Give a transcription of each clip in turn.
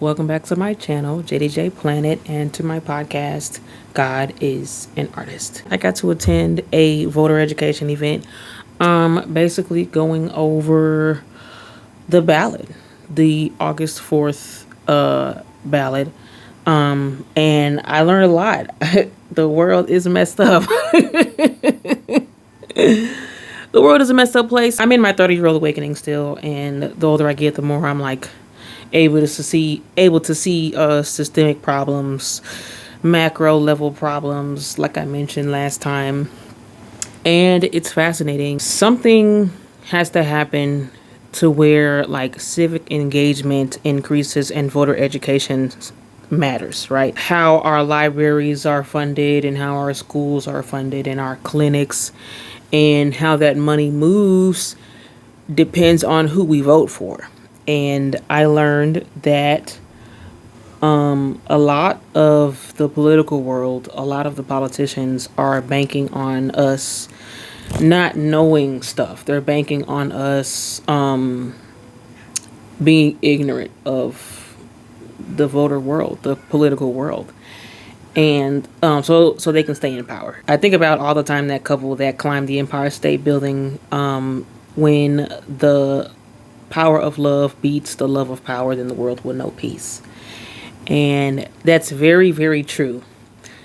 Welcome back to my channel, JDJ Planet, and to my podcast, God is an Artist. I got to attend a voter education event, basically going over the ballot, the August 4th ballot, and I learned a lot. The world is messed up. The world is a messed up place. I'm in my 30-year-old awakening still, and the older I get, the more I'm like able to see systemic problems, macro level problems, like I mentioned last time. And it's fascinating. Something has to happen to where like civic engagement increases and voter education matters, right? How our libraries are funded and how our schools are funded and our clinics and how that money moves depends on who we vote for. And I learned that a lot of the political world, a lot of the politicians are banking on us not knowing stuff. They're banking on us being ignorant of the voter world, the political world. And so they can stay in power. I think about all the time that couple that climbed the Empire State Building when the power of love beats the love of power, then the world will know peace. And that's very, very true.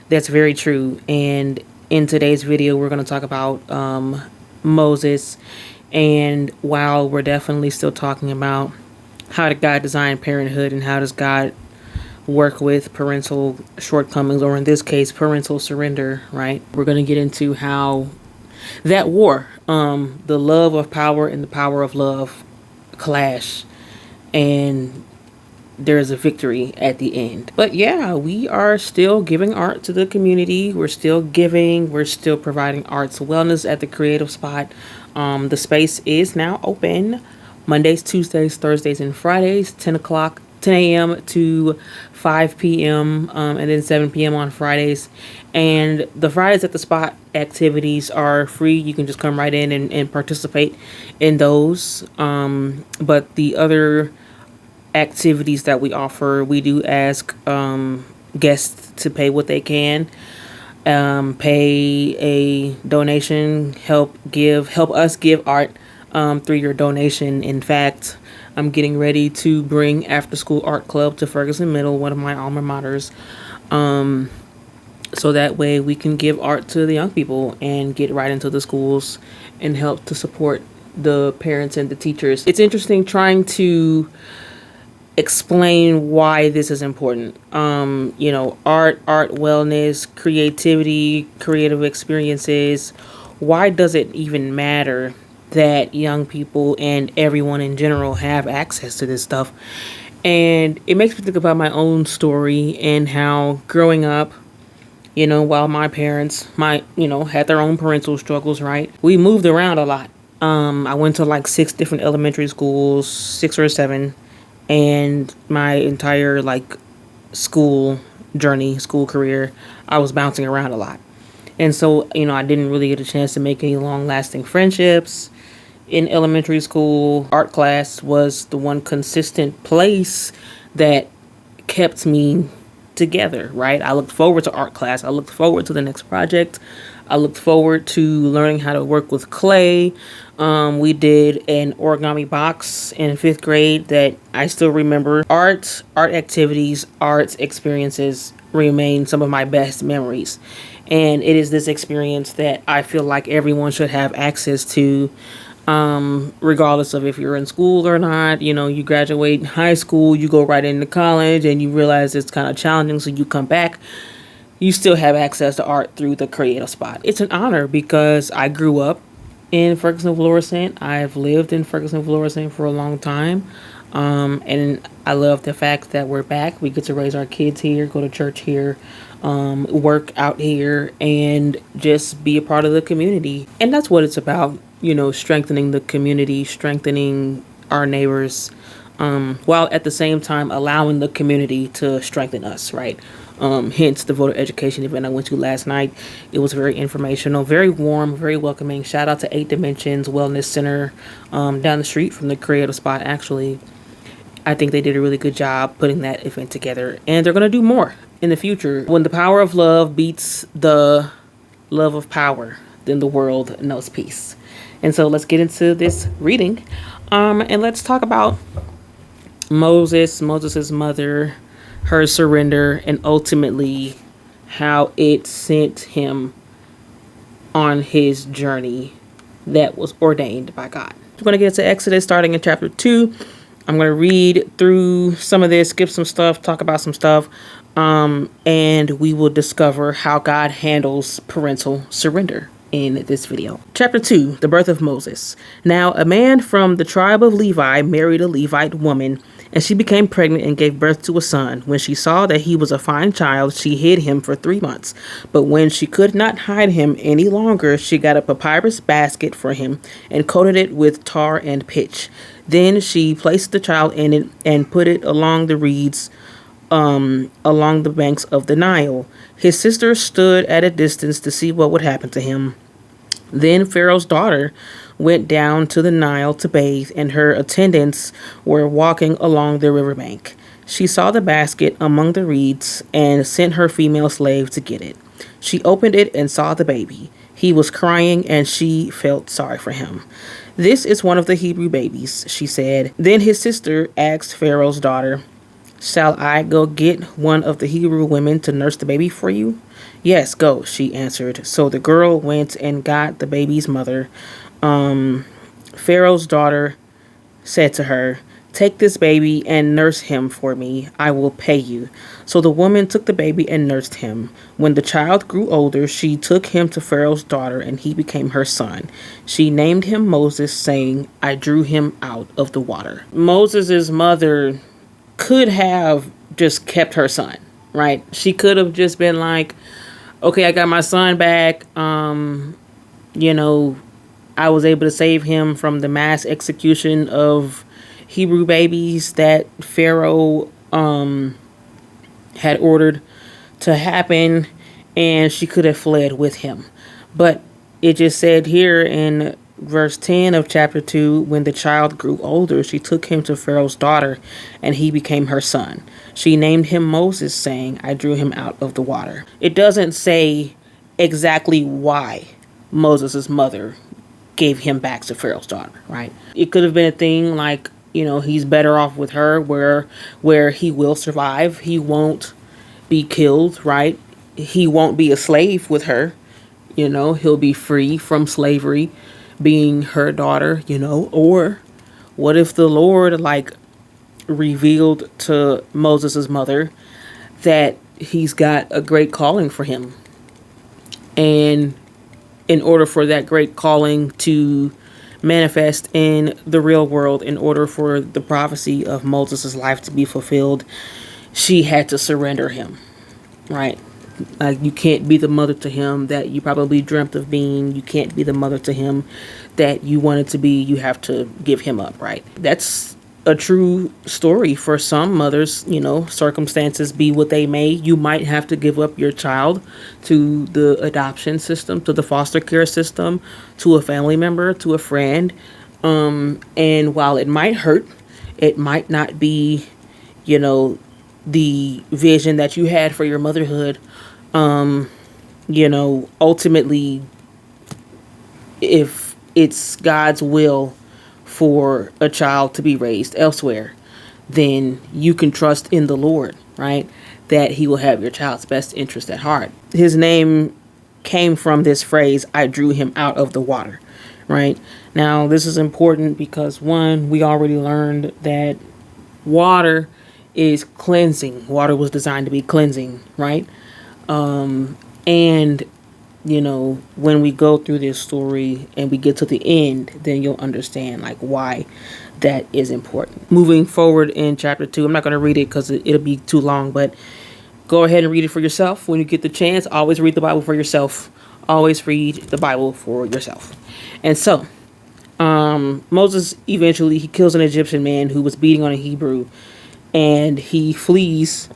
That's very true. And in today's video, we're going to talk about Moses. And while we're definitely still talking about how did God design parenthood and how does God work with parental shortcomings, or in this case, parental surrender, right? We're going to get into how that war, the love of power and the power of love, clash, and there's a victory at the end. But yeah, we are still giving art to the community. We're still providing arts wellness at the Creative Spot. The space is now open Mondays, Tuesdays, Thursdays, and Fridays, 10 a.m. to 5 p.m. And then 7 p.m. on Fridays. And the Fridays at the Spot activities are free. You can just come right in and participate in those. But the other activities that we offer, we do ask guests to pay what they can. Pay a donation, help us give art through your donation. In fact, I'm getting ready to bring After School Art Club to Ferguson Middle, one of my alma maters. So that way we can give art to the young people and get right into the schools and help to support the parents and the teachers. It's interesting trying to explain why this is important. Art, wellness, creativity, creative experiences. Why does it even matter that young people and everyone in general have access to this stuff? And it makes me think about my own story and how growing up, while my parents had their own parental struggles, right? We moved around a lot. I went to like 6 different elementary schools, 6 or 7, and my entire school career, I was bouncing around a lot. And so, I didn't really get a chance to make any long-lasting friendships in elementary school. Art class was the one consistent place that kept me together, right? I looked forward to art class. I looked forward to the next project. I looked forward to learning how to work with clay. We did an origami box in 5th grade that I still remember. Art activities, art experiences remain some of my best memories. And it is this experience that I feel like everyone should have access to, regardless of if you're in school or not. You graduate high school, you go right into college, and you realize it's kind of challenging, so you come back. You still have access to art through the Creative Spot. It's an honor because I grew up in Ferguson, Florissant. I've lived in Ferguson, Florissant for a long time. And I love the fact that we're back. We get to raise our kids here, go to church here, work out here, and just be a part of the community. And that's what it's about, strengthening the community, strengthening our neighbors, while at the same time allowing the community to strengthen us, right? Hence the voter education event I went to last night. It was very informational, very warm, very welcoming. Shout out to 8 Dimensions Wellness Center down the street from the Creative Spot, actually. I think they did a really good job putting that event together, and they're going to do more in the future. When the power of love beats the love of power, then the world knows peace. And so let's get into this reading, and let's talk about Moses' mother, her surrender, and ultimately how it sent him on his journey that was ordained by God. We're going to get into Exodus starting in chapter 2. I'm going to read through some of this, skip some stuff, talk about some stuff, and we will discover how God handles parental surrender in this video. Chapter 2, the birth of Moses. Now, a man from the tribe of Levi married a Levite woman, and she became pregnant and gave birth to a son. When she saw that he was a fine child, she hid him for 3 months. But when she could not hide him any longer, she got a papyrus basket for him and coated it with tar and pitch. Then she placed the child in it and put it along the reeds along the banks of the Nile. His sister stood at a distance to see what would happen to him. Then Pharaoh's daughter went down to the Nile to bathe, and her attendants were walking along the riverbank. She saw the basket among the reeds and sent her female slave to get it. She opened it and saw the baby. He was crying, and she felt sorry for him. "This is one of the Hebrew babies," she said. Then his sister asked Pharaoh's daughter, "Shall I go get one of the Hebrew women to nurse the baby for you?" "Yes, go," she answered. So the girl went and got the baby's mother. Pharaoh's daughter said to her, "Take this baby and nurse him for me. I will pay you." So the woman took the baby and nursed him. When the child grew older, she took him to Pharaoh's daughter, and he became her son. She named him Moses, saying, "I drew him out of the water." Moses' mother could have just kept her son, right? She could have just been like, "Okay, I got my son back. I was able to save him from the mass execution of Hebrew babies that Pharaoh had ordered to happen," and she could have fled with him. But it just said here in verse 10 of chapter 2, when the child grew older, she took him to Pharaoh's daughter, and he became her son. She named him Moses, saying, "I drew him out of the water." It doesn't say exactly why Moses' mother gave him back to Pharaoh's daughter, right? It could have been a thing like, he's better off with her where he will survive. He won't be killed, right? He won't be a slave with her. He'll be free from slavery being her daughter, or what if the Lord revealed to Moses' mother that he's got a great calling for him, and in order for that great calling to manifest in the real world, in order for the prophecy of Moses' life to be fulfilled, she had to surrender him, right? Like, you can't be the mother to him that you probably dreamt of being. You can't be the mother to him that you wanted to be. You have to give him up, right? That's a true story for some mothers. Circumstances be what they may. You might have to give up your child to the adoption system, to the foster care system, to a family member, to a friend. And while it might hurt, it might not be, the vision that you had for your motherhood. Ultimately, if it's God's will for a child to be raised elsewhere, then you can trust in the Lord, right? That he will have your child's best interest at heart. His name came from this phrase, "I drew him out of the water," right? Now, this is important because, one, we already learned that water is cleansing. Water was designed to be cleansing, right? And when we go through this story and we get to the end, then you'll understand why that is important. Moving forward in chapter 2, I'm not going to read it because it'll be too long, but go ahead and read it for yourself when you get the chance. Always read the Bible for yourself. Always read the Bible for yourself. And so, Moses eventually, he kills an Egyptian man who was beating on a Hebrew, and he flees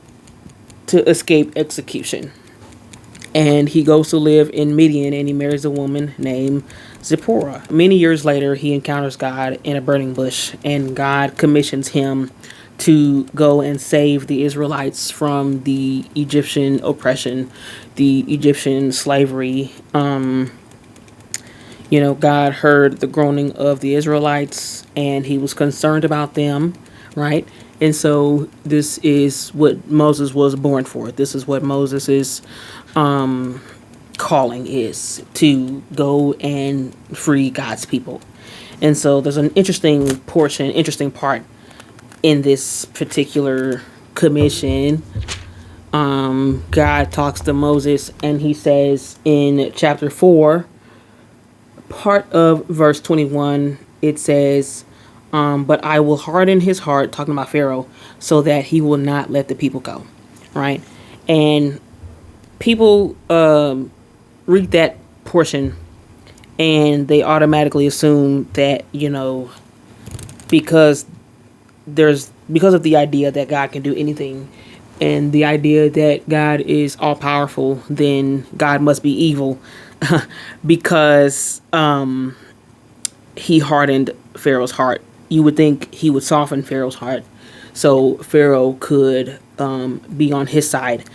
to escape execution. And he goes to live in Midian, and he marries a woman named Zipporah. Many years later, he encounters God in a burning bush, and God commissions him to go and save the Israelites from the Egyptian oppression, the Egyptian slavery. God heard the groaning of the Israelites and he was concerned about them, right? And so this is what Moses was born for. This is what Moses' calling is, to go and free God's people. And so there's an interesting part in this particular commission. God talks to Moses and he says in chapter 4, part of verse 21, it says, but I will harden his heart, talking about Pharaoh, so that he will not let the people go. Right? And people read that portion and they automatically assume that, because of the idea that God can do anything and the idea that God is all powerful, then God must be evil because he hardened Pharaoh's heart. You would think he would soften Pharaoh's heart so Pharaoh could be on his side.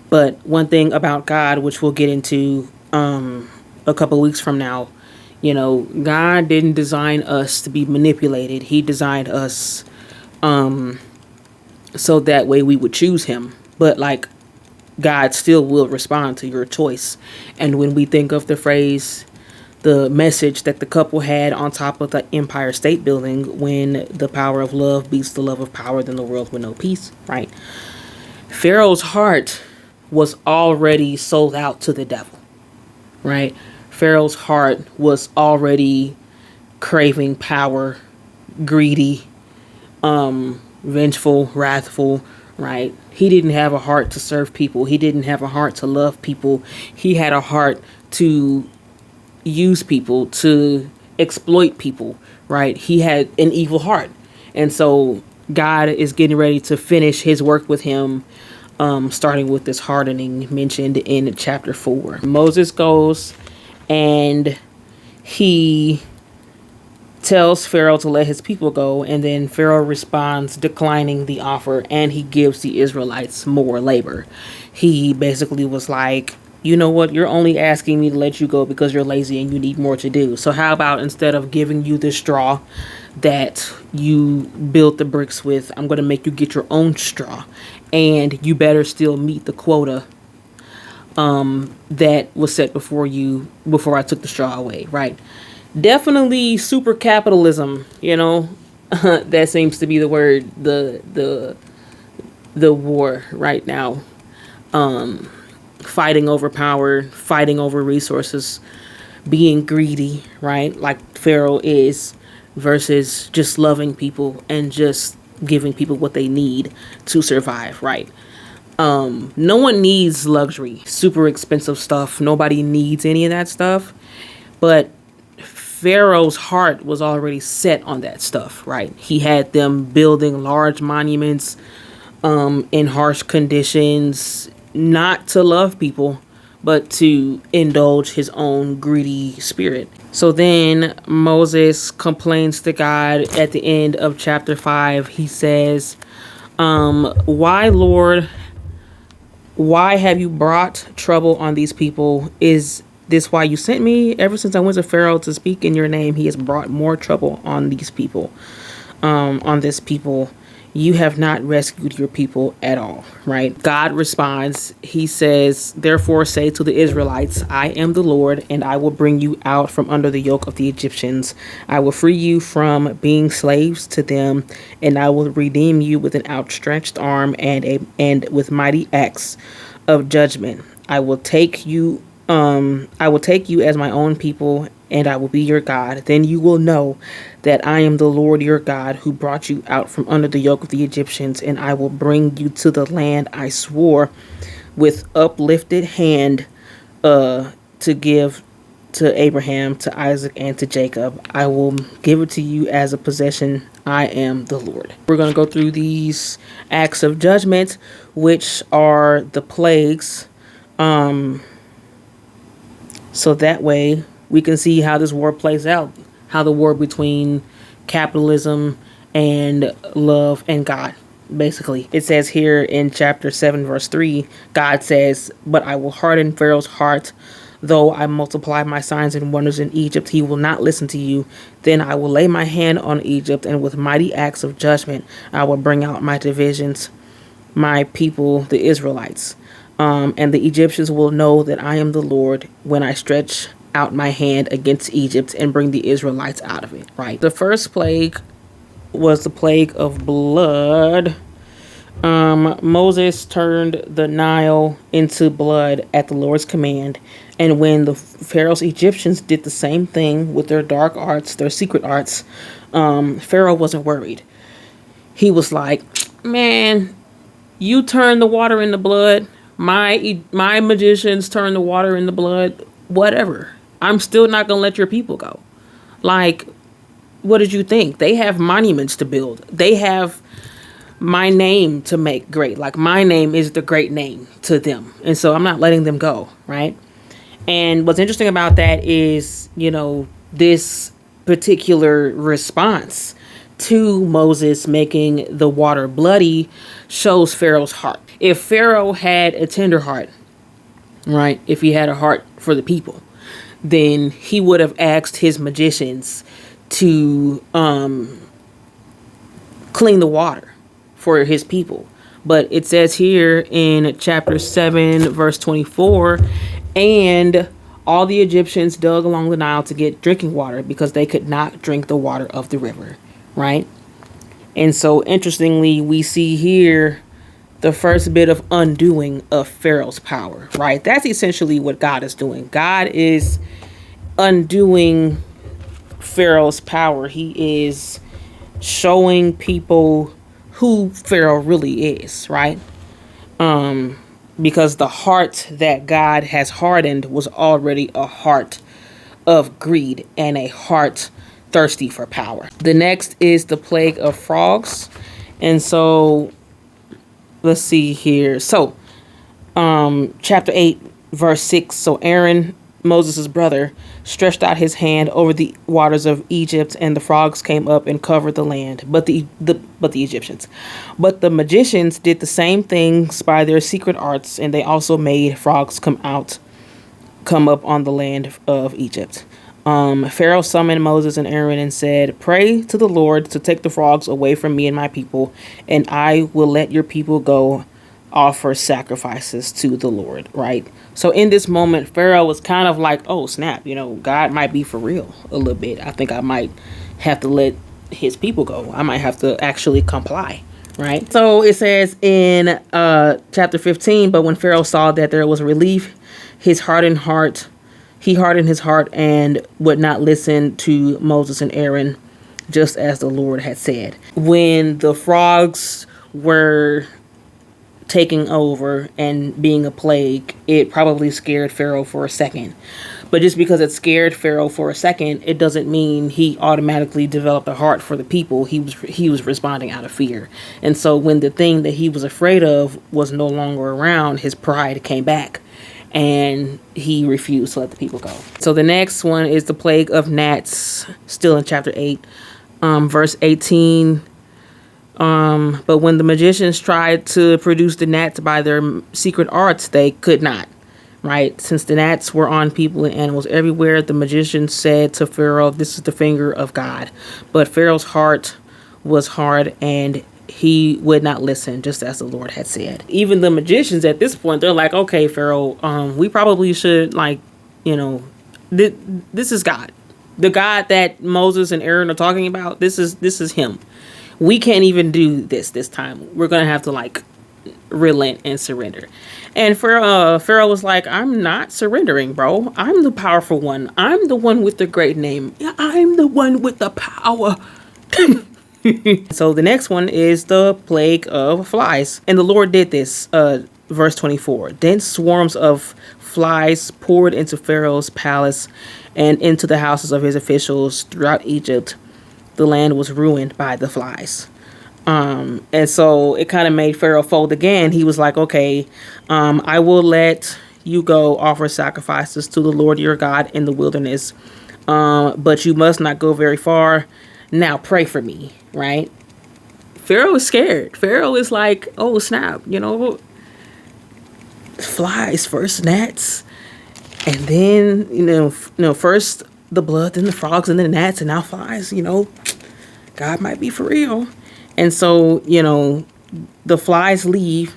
But one thing about God, which we'll get into a couple weeks from now, God didn't design us to be manipulated. He designed us so that way we would choose him. But like, God still will respond to your choice. And when we think of the phrase, the message that the couple had on top of the Empire State Building, when the power of love beats the love of power, then the world will know peace, right? Pharaoh's heart was already sold out to the devil, right? Pharaoh's heart was already craving power, greedy, vengeful, wrathful, right? He didn't have a heart to serve people. He didn't have a heart to love people. He had a heart to use people, to exploit people, right? He had an evil heart. And so God is getting ready to finish his work with him, starting with this hardening mentioned in chapter 4. Moses goes and he tells Pharaoh to let his people go, and then Pharaoh responds declining the offer, and he gives the Israelites more labor. He basically was like, you know what, you're only asking me to let you go because you're lazy and you need more to do. So how about, instead of giving you the straw that you built the bricks with, I'm going to make you get your own straw, and you better still meet the quota that was set before you, before I took the straw away, right? Definitely super capitalism, that seems to be the word, the war right now. Fighting over power, fighting over resources, being greedy, right? Like Pharaoh is, versus just loving people and just giving people what they need to survive, right? No one needs luxury, super expensive stuff. Nobody needs any of that stuff. But Pharaoh's heart was already set on that stuff, right? He had them building large monuments in harsh conditions, not to love people, but to indulge his own greedy spirit. So then Moses complains to God at the end of chapter 5. He says, why, Lord, why have you brought trouble on these people? Is this why you sent me? Ever since I went to Pharaoh to speak in your name, he has brought more trouble on these people, on this people. You have not rescued your people at all, right? God responds. He says, therefore say to the Israelites, I am the Lord, and I will bring you out from under the yoke of the Egyptians. I will free you from being slaves to them, and I will redeem you with an outstretched arm and with mighty acts of judgment. I will take you as my own people, and I will be your God. Then you will know that I am the Lord your God, who brought you out from under the yoke of the Egyptians, and I will bring you to the land I swore with uplifted hand to give to Abraham, to Isaac, and to Jacob. I will give it to you as a possession. I am the Lord. We're going to go through these acts of judgment, which are the plagues, so that way we can see how this war plays out, how the war between capitalism and love and God, basically. It says here in chapter 7, verse 3, God says, "But I will harden Pharaoh's heart. Though I multiply my signs and wonders in Egypt, he will not listen to you. Then I will lay my hand on Egypt, and with mighty acts of judgment, I will bring out my divisions, my people, the Israelites. And the Egyptians will know that I am the Lord when I stretch out my hand against Egypt and bring the Israelites out of it." Right. The first plague was the plague of blood. Moses turned the Nile into blood at the Lord's command. And when the Pharaoh's Egyptians did the same thing with their dark arts, their secret arts, Pharaoh wasn't worried. He was like, "Man, you turn the water into blood. My magicians turn the water into blood. Whatever. I'm still not going to let your people go. Like, what did you think? They have monuments to build. They have my name to make great. Like, my name is the great name to them. And so I'm not letting them go." Right. And what's interesting about that is, this particular response to Moses making the water bloody shows Pharaoh's heart. If Pharaoh had a tender heart, right, if he had a heart for the people, then he would have asked his magicians to clean the water for his people. But it says here in chapter 7, verse 24, "And all the Egyptians dug along the Nile to get drinking water because they could not drink the water of the river." Right? And so interestingly, we see here the first bit of undoing of Pharaoh's power, right? That's essentially what God is doing. God is undoing Pharaoh's power. He is showing people who Pharaoh really is, right? Because the heart that God has hardened was already a heart of greed and a heart thirsty for power. The next is the plague of frogs. And so let's see here. So, chapter 8, verse 6. "So Aaron, Moses' brother, stretched out his hand over the waters of Egypt, and the frogs came up and covered the land, but the Egyptians. But the magicians did the same things by their secret arts, and they also made frogs come up on the land of Egypt." Pharaoh summoned Moses and Aaron and said, "Pray to the Lord to take the frogs away from me and my people, and I will let your people go offer sacrifices to the Lord." Right? So in this moment, Pharaoh was kind of like, "Oh, snap, God might be for real a little bit. I think I might have to let his people go. I might have to actually comply." Right? So it says in chapter 15, "But when Pharaoh saw that there was relief, he hardened his heart and would not listen to Moses and Aaron, just as the Lord had said." When the frogs were taking over and being a plague, it probably scared Pharaoh for a second. But just because it scared Pharaoh for a second, it doesn't mean he automatically developed a heart for the people. He was responding out of fear. And so when the thing that he was afraid of was no longer around, his pride came back and he refused to let the people go. So the next one is the plague of gnats, still in chapter 8, verse 18. "But when the magicians tried to produce the gnats by their secret arts, they could not." Right? "Since the gnats were on people and animals everywhere, the magicians said to Pharaoh, 'This is the finger of God.' But Pharaoh's heart was hard and he would not listen, just as the Lord had said." Even the magicians at this point, they're like, "Okay, Pharaoh, we probably should, this is God. The God that Moses and Aaron are talking about, this is him. We can't even do this time. We're going to have to relent and surrender." And Pharaoh was like, "I'm not surrendering, bro. I'm the powerful one. I'm the one with the great name. I'm the one with the power." So the next one is the plague of flies. "And the Lord did this," verse 24. "Dense swarms of flies poured into Pharaoh's palace and into the houses of his officials throughout Egypt. The land was ruined by the flies." And so it kind of made Pharaoh fold again. He was like, "Okay, I will let you go offer sacrifices to the Lord your God in the wilderness, but you must not go very far. Now pray for me." Right? Pharaoh is scared. Pharaoh is like, oh snap, flies first, gnats, and then first the blood, then the frogs, and then the gnats, and now flies. God might be for real. And so the flies leave,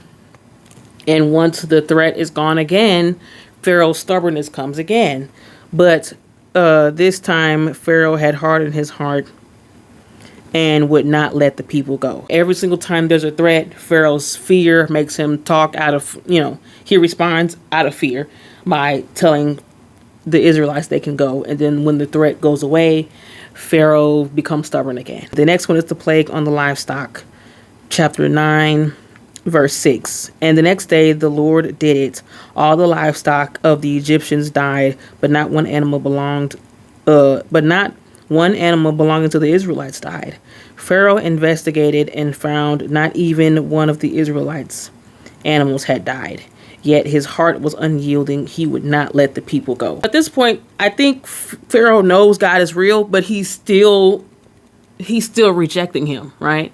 and once the threat is gone again, Pharaoh's stubbornness comes again. But this time Pharaoh had hardened his heart and would not let the people go. Every single time there's a threat, Pharaoh's fear makes him talk out of, he responds out of fear by telling the Israelites they can go. And then when the threat goes away, Pharaoh becomes stubborn again. The next one is the plague on the livestock. Chapter 9, verse 6. And the next day the Lord did it. All the livestock of the Egyptians died, but not one animal belonging to the Israelites died. Pharaoh investigated and found not even one of the Israelites' animals had died. Yet his heart was unyielding. He would not let the people go. At this point, I think Pharaoh knows God is real, but he's still rejecting him, right?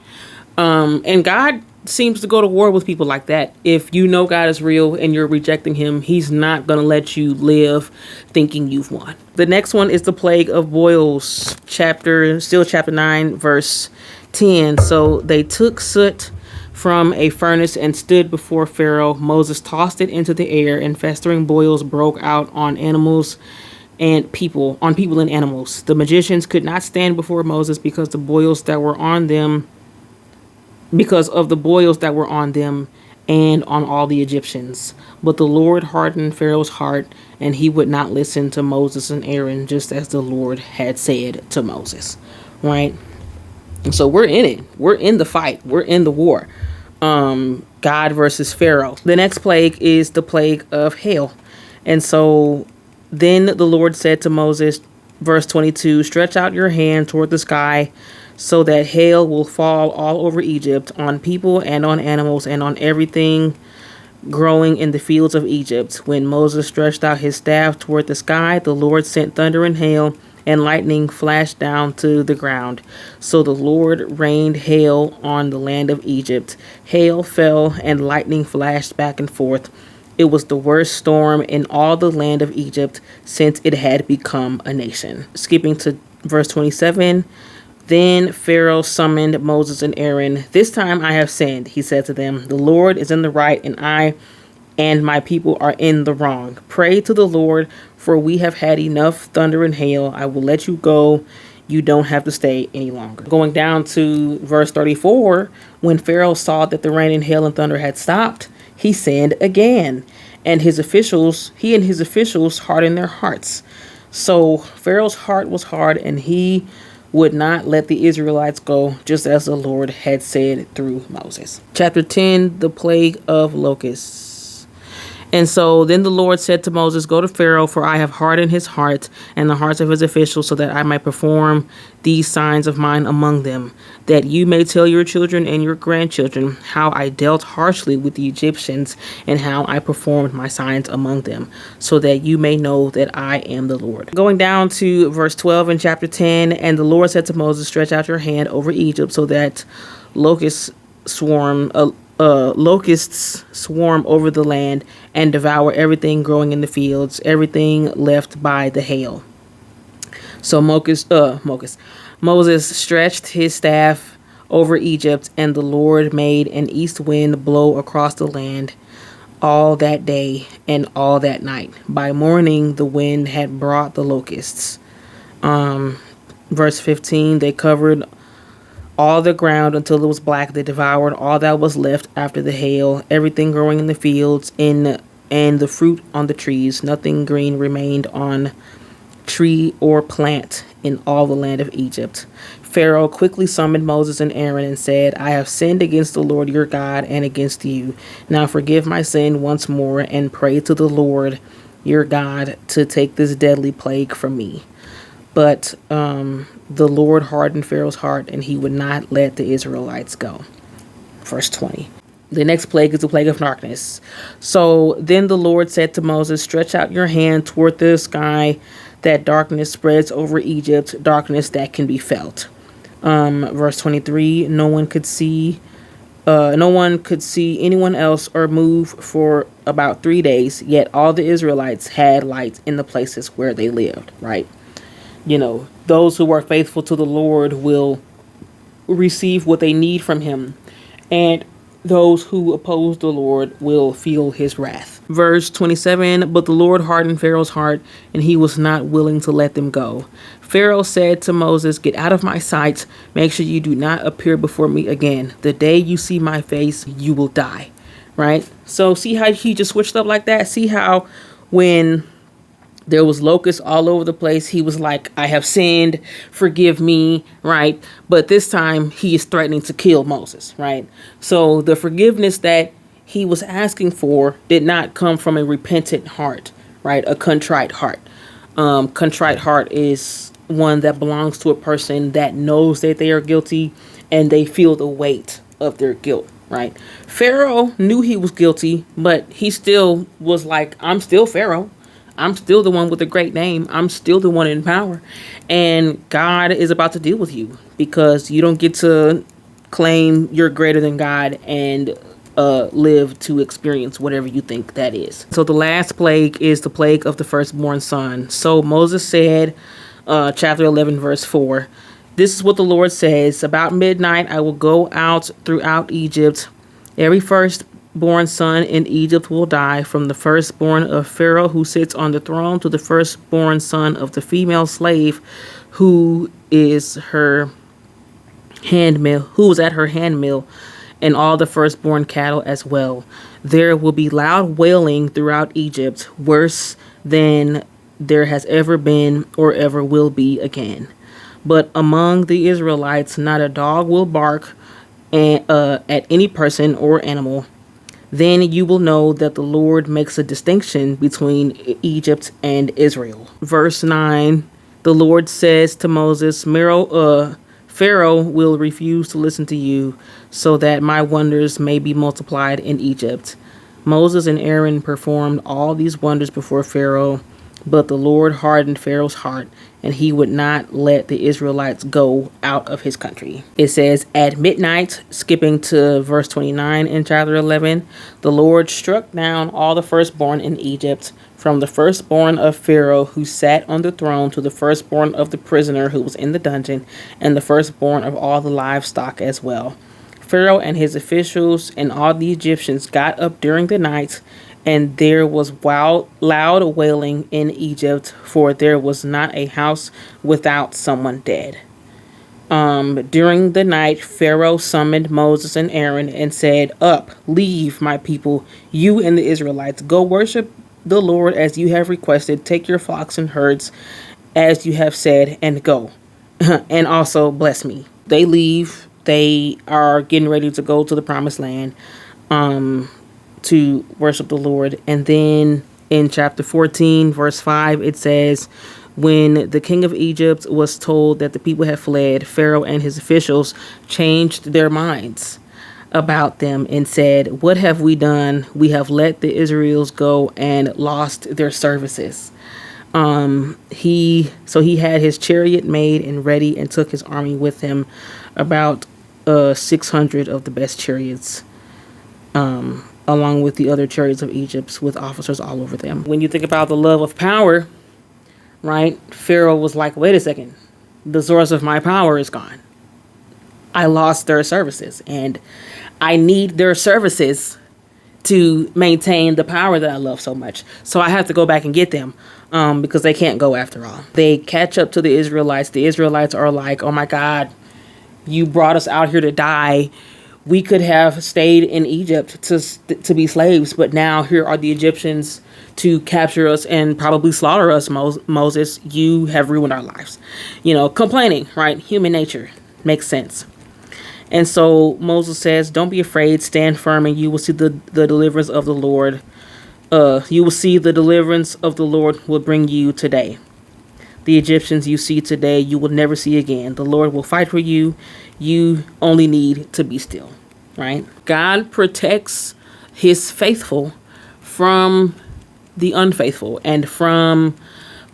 And God seems to go to war with people like that. If you know God is real and you're rejecting him, he's not going to let you live thinking you've won. The next one is the plague of boils, chapter 9, verse 10. So they took soot from a furnace and stood before Pharaoh. Moses tossed it into the air, and festering boils broke out on animals and people and animals. The magicians could not stand before Moses because of the boils that were on them and on all the Egyptians. But the Lord hardened Pharaoh's heart, and he would not listen to Moses and Aaron, just as the Lord had said to Moses. Right? And so we're in it. We're in the fight. We're in the war. God versus Pharaoh. The next plague is the plague of hail. And so then the Lord said to Moses, verse 22, stretch out your hand toward the sky, so that hail will fall all over Egypt, on people and on animals and on everything growing in the fields of Egypt. When Moses stretched out his staff toward the sky, the Lord sent thunder and hail, and lightning flashed down to the ground. So the Lord rained hail on the land of Egypt. Hail fell and lightning flashed back and forth. It was the worst storm in all the land of Egypt since it had become a nation. Skipping to verse 27. Then Pharaoh summoned Moses and Aaron. This time I have sinned, he said to them. The Lord is in the right, and I and my people are in the wrong. Pray to the Lord, for we have had enough thunder and hail. I will let you go. You don't have to stay any longer. Going down to verse 34, when Pharaoh saw that the rain and hail and thunder had stopped, he sinned again, and he and his officials hardened their hearts. So Pharaoh's heart was hard, and he would not let the Israelites go, just as the Lord had said through Moses. Chapter 10, the plague of locusts. And so then the Lord said to Moses, go to Pharaoh, for I have hardened his heart and the hearts of his officials, so that I might perform these signs of mine among them, that you may tell your children and your grandchildren how I dealt harshly with the Egyptians and how I performed my signs among them, so that you may know that I am the Lord. Going down to verse 12 in chapter 10, and the Lord said to Moses, stretch out your hand over Egypt, so that locusts swarm over the land and devour everything growing in the fields, everything left by the hail. So Moses stretched his staff over Egypt, and the Lord made an east wind blow across the land all that day and all that night. By morning, the wind had brought the locusts. Verse 15, they covered all the ground until it was black. They devoured all that was left after the hail, everything growing in the fields and the fruit on the trees. Nothing green remained on tree or plant in all the land of Egypt. Pharaoh quickly summoned Moses and Aaron and said, I have sinned against the Lord your God and against you. Now forgive my sin once more and pray to the Lord your God to take this deadly plague from me. But the Lord hardened Pharaoh's heart, and he would not let the Israelites go. Verse 20. The next plague is the plague of darkness. So then the Lord said to Moses, stretch out your hand toward the sky, that darkness spreads over Egypt, darkness that can be felt. Verse 23, no one could see anyone else or move for about 3 days, yet all the Israelites had light in the places where they lived, right? Those who are faithful to the Lord will receive what they need from him, and those who oppose the Lord will feel his wrath. Verse 27, but the Lord hardened Pharaoh's heart, and he was not willing to let them go. Pharaoh said to Moses, get out of my sight. Make sure you do not appear before me again. The day you see my face, you will die. Right? So see how he just switched up like that? See how when there was locusts all over the place, he was like, I have sinned, forgive me, right? But this time he is threatening to kill Moses, right? So the forgiveness that he was asking for did not come from a repentant heart, right? A contrite heart. Contrite heart is one that belongs to a person that knows that they are guilty and they feel the weight of their guilt, right? Pharaoh knew he was guilty, but he still was like, I'm still Pharaoh. I'm still the one with a great name. I'm still the one in power. And God is about to deal with you because you don't get to claim you're greater than God and live to experience whatever you think that is. So the last plague is the plague of the firstborn son. So Moses said, chapter 11, verse 4, this is what the Lord says, about midnight I will go out throughout Egypt. Every firstborn son in Egypt will die, from the firstborn of Pharaoh who sits on the throne to the firstborn son of the female slave who is her handmill, who was at her handmill, and all the firstborn cattle as well. There will be loud wailing throughout Egypt, worse than there has ever been or ever will be again. But among the Israelites, not a dog will bark at any person or animal. Then you will know that the Lord makes a distinction between Egypt and Israel. Verse 9, the Lord says to Moses, Pharaoh will refuse to listen to you, so that my wonders may be multiplied in Egypt. Moses and Aaron performed all these wonders before Pharaoh, but the Lord hardened Pharaoh's heart, and he would not let the Israelites go out of his country. It says, at midnight, skipping to verse 29 in chapter 11, the Lord struck down all the firstborn in Egypt, from the firstborn of Pharaoh who sat on the throne to the firstborn of the prisoner who was in the dungeon, and the firstborn of all the livestock as well. Pharaoh and his officials and all the Egyptians got up during the night, and there was loud wailing in Egypt, for there was not a house without someone dead. During the night, Pharaoh summoned Moses and Aaron and said, up, leave, my people, you and the Israelites. Go worship the Lord as you have requested. Take your flocks and herds as you have said, and go. And also bless me. They leave. They are getting ready to go to the promised land. To worship the Lord. And then in chapter 14, verse 5, it says, when the king of Egypt was told that the people had fled, Pharaoh and his officials changed their minds about them and said, what have we done? We have let the Israelites go and lost their services. He had his chariot made and ready and took his army with him, about 600 of the best chariots, along with the other chariots of Egypt with officers all over them. When you think about the love of power, right? Pharaoh was like, wait a second, the source of my power is gone. I lost their services, and I need their services to maintain the power that I love so much. So I have to go back and get them, because they can't go after all. They catch up to the Israelites. The Israelites are like, oh my God, you brought us out here to die. We could have stayed in Egypt to be slaves, but now here are the Egyptians to capture us and probably slaughter us, Moses. You have ruined our lives. Complaining, right? Human nature makes sense. And so Moses says, don't be afraid, stand firm, and you will see the deliverance of the Lord. You will see the deliverance of the Lord will bring you today. The Egyptians you see today, you will never see again. The Lord will fight for you. You only need to be still, right? God protects his faithful from the unfaithful and from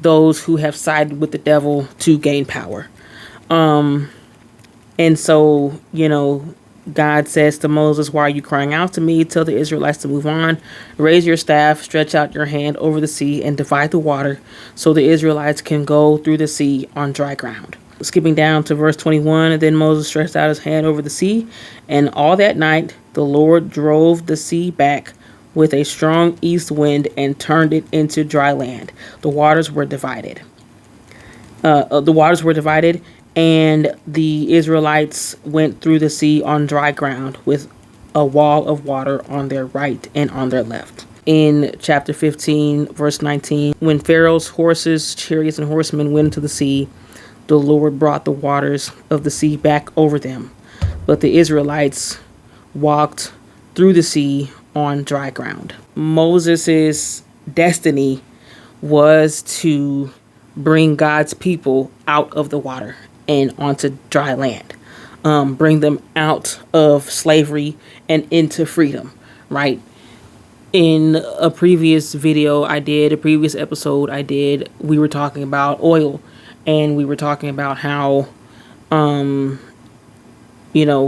those who have sided with the devil to gain power. And so, God says to Moses, "Why are you crying out to me? Tell the Israelites to move on. Raise your staff, stretch out your hand over the sea, and divide the water so the Israelites can go through the sea on dry ground." Skipping down to verse 21, and then Moses stretched out his hand over the sea, and all that night the Lord drove the sea back with a strong east wind and turned it into dry land. The waters were divided. And the Israelites went through the sea on dry ground with a wall of water on their right and on their left. In chapter 15, verse 19, when Pharaoh's horses, chariots, and horsemen went into the sea, the Lord brought the waters of the sea back over them. But the Israelites walked through the sea on dry ground. Moses' destiny was to bring God's people out of the water and onto dry land. Bring them out of slavery and into freedom, right? In a previous episode I did, we were talking about oil, and we were talking about how,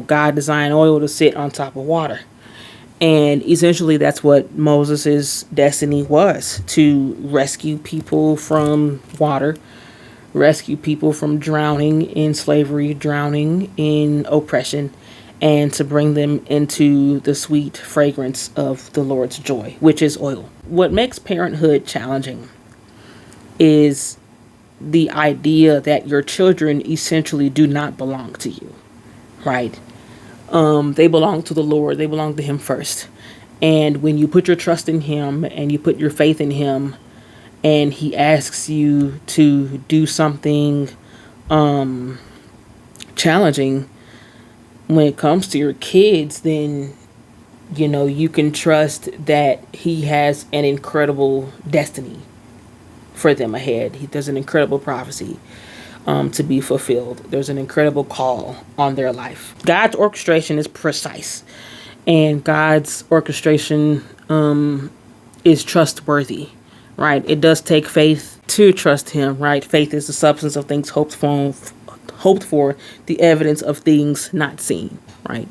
God designed oil to sit on top of water. And essentially that's what Moses' destiny was, to rescue people from water, rescue people from drowning in slavery, drowning in oppression, and to bring them into the sweet fragrance of the Lord's joy, which is oil. What makes parenthood challenging is the idea that your children essentially do not belong to you, right? They belong to the Lord. They belong to Him first. And when you put your trust in Him and you put your faith in Him, and He asks you to do something challenging when it comes to your kids, then you can trust that He has an incredible destiny for them ahead. There's an incredible prophecy to be fulfilled. There's an incredible call on their life. God's orchestration is precise, and God's orchestration is trustworthy, right? It does take faith to trust Him, right? Faith is the substance of things hoped for, the evidence of things not seen, right?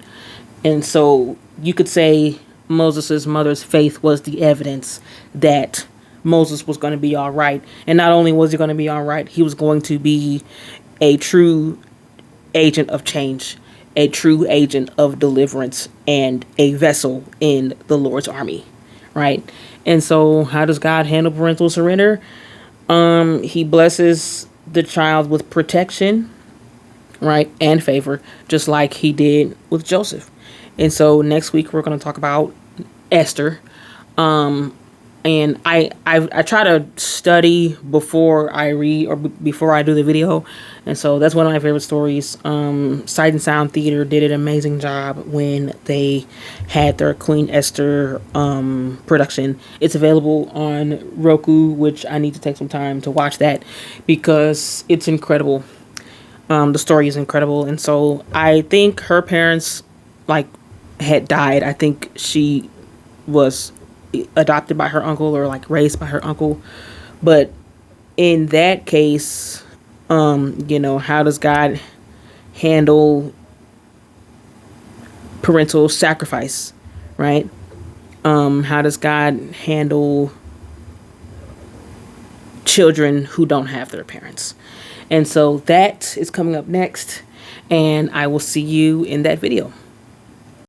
And so you could say Moses' mother's faith was the evidence that Moses was going to be all right. And not only was he going to be all right, he was going to be a true agent of change, a true agent of deliverance, and a vessel in the Lord's army, right? And so how does God handle parental surrender? He blesses the child with protection, right, and favor, just like He did with Joseph. And so next week we're going to talk about Esther. And I try to study before I read or before I do the video. And so that's one of my favorite stories. Sight and Sound Theater did an amazing job when they had their Queen Esther production. It's available on Roku, which I need to take some time to watch that because it's incredible. The story is incredible. And so I think her parents had died. I think she was adopted by her uncle or raised by her uncle. But in that case, how does God handle parental sacrifice, right? How does God handle children who don't have their parents? And so that is coming up next, and I will see you in that video.